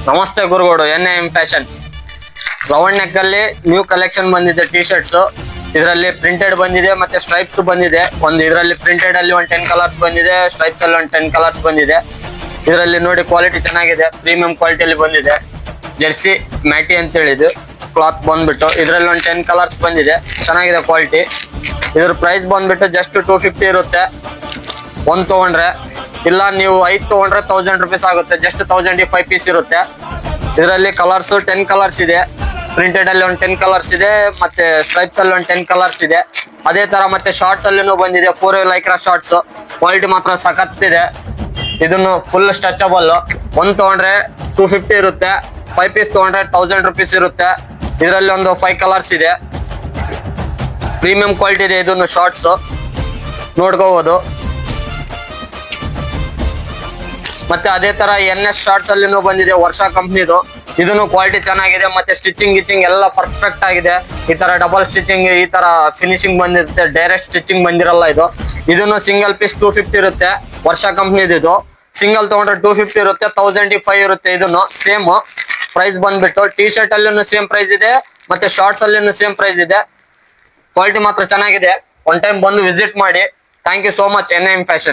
ನಮಸ್ತೆ ಗುರುಗಳು, N fashion. Round neck ಅಲ್ಲಿ ನ್ಯೂ ಕಲೆಕ್ಷನ್ ಬಂದಿದೆ ಟಿ ಶರ್ಟ್ಸ್. ಇದರಲ್ಲಿ ಪ್ರಿಂಟೆಡ್ ಬಂದಿದೆ ಮತ್ತೆ ಸ್ಟ್ರೈಪ್ಸ್ ಬಂದಿದೆ. ಇದರಲ್ಲಿ ಪ್ರಿಂಟೆಡ್ ಅಲ್ಲಿ 10 ಕಲರ್ಸ್ ಬಂದಿದೆ, ಸ್ಟ್ರೈಪ್ಸ್ ಅಲ್ಲಿ 10 ಕಲರ್ಸ್ ಬಂದಿದೆ. ಇದರಲ್ಲಿ ನೋಡಿ ಕ್ವಾಲಿಟಿ ಚೆನ್ನಾಗಿದೆ, ಪ್ರೀಮಿಯಂ ಕ್ವಾಲಿಟಿಯಲ್ಲಿ ಬಂದಿದೆ. ಜೆರ್ಸಿ ಮ್ಯಾಟಿ ಅಂತ ಹೇಳಿದ್ದು ಕ್ಲಾತ್ ಬಂದ್ಬಿಟ್ಟು ಇದರಲ್ಲಿ 10 ಕಲರ್ಸ್ ಬಂದಿದೆ, ಚೆನ್ನಾಗಿದೆ ಕ್ವಾಲಿಟಿ. ಇದ್ರ ಪ್ರೈಸ್ ಬಂದ್ಬಿಟ್ಟು ಜಸ್ಟ್ 250 ಇರುತ್ತೆ. ಒಂದ್ ತಗೊಂಡ್ರೆ, ಇಲ್ಲ ನೀವು 5 ತಗೊಂಡ್ರೆ 1000 ರುಪೀಸ್ ಆಗುತ್ತೆ. ಜಸ್ಟ್ 1000 5 ಪೀಸ್ ಇರುತ್ತೆ. ಇದರಲ್ಲಿ ಕಲರ್ಸ್ 10 ಕಲರ್ಸ್ ಇದೆ. ಪ್ರಿಂಟೆಡ್ ಅಲ್ಲಿ 10 ಕಲರ್ಸ್ ಇದೆ, ಮತ್ತೆ ಸ್ಟ್ರೈಪ್ಸ್ ಅಲ್ಲಿ 10 ಕಲರ್ಸ್ ಇದೆ. ಅದೇ ತರ ಮತ್ತೆ ಶಾರ್ಟ್ಸ್ ಅಲ್ಲಿನೂ ಬಂದಿದೆ, 4 ಲೈಕ್ರಾ ಶಾರ್ಟ್ಸ್. ಕ್ವಾಲಿಟಿ ಮಾತ್ರ ಸಖತ್ತಿದೆ. ಇದನ್ನು ಫುಲ್ ಸ್ಟ್ರೆಚಬಲ್. ಒಂದ್ ತಗೊಂಡ್ರೆ 250 ಇರುತ್ತೆ, 5 ಪೀಸ್ ತಗೊಂಡ್ರೆ 1000 ರುಪೀಸ್ ಇರುತ್ತೆ. ಇದರಲ್ಲಿ 5 ಕಲರ್ಸ್ ಇದೆ, ಪ್ರೀಮಿಯಂ ಕ್ವಾಲಿಟಿ ಇದೆ. ಇದನ್ನು ಶಾರ್ಟ್ಸ್ ನೋಡ್ಕೋಬಹುದು. ಮತ್ತೆ ಅದೇ ತರ NS ಶಾರ್ಟ್ಸ್ ಅಲ್ಲಿನೂ ಬಂದಿದೆ, ವರ್ಷ ಕಂಪ್ನಿದು. ಇದನ್ನು ಕ್ವಾಲಿಟಿ ಚೆನ್ನಾಗಿದೆ, ಮತ್ತೆ ಸ್ಟಿಚಿಂಗ್ ಎಲ್ಲ ಪರ್ಫೆಕ್ಟ್ ಆಗಿದೆ. ಈ ತರ ಡಬಲ್ ಸ್ಟಿಚಿಂಗ್, ಈ ತರ ಫಿನಿಶಿಂಗ್ ಬಂದಿರುತ್ತೆ, ಡೈರೆಕ್ಟ್ ಸ್ಟಿಚಿಂಗ್ ಬಂದಿರಲ್ಲ ಇದು. ಇದನ್ನು ಸಿಂಗಲ್ ಪೀಸ್ 250 ಇರುತ್ತೆ, ವರ್ಷ ಕಂಪ್ನಿದು. ಇದು ಸಿಂಗಲ್ ತಗೊಂಡ್ರೆ 250 ಇರುತ್ತೆ, 1005 ಇರುತ್ತೆ. ಇದನ್ನು ಸೇಮ್ ಪ್ರೈಸ್ ಬಂದ್ಬಿಟ್ಟು ಟಿ ಶರ್ಟ್ ಅಲ್ಲಿನೂ ಸೇಮ್ ಪ್ರೈಸ್ ಇದೆ, ಮತ್ತೆ ಶಾರ್ಟ್ಸ್ ಅಲ್ಲಿನೂ ಸೇಮ್ ಪ್ರೈಸ್ ಇದೆ. ಕ್ವಾಲಿಟಿ ಮಾತ್ರ ಚೆನ್ನಾಗಿದೆ. ಒನ್ ಟೈಮ್ ಬಂದು ವಿಸಿಟ್ ಮಾಡಿ. Thank you so much, N fashion.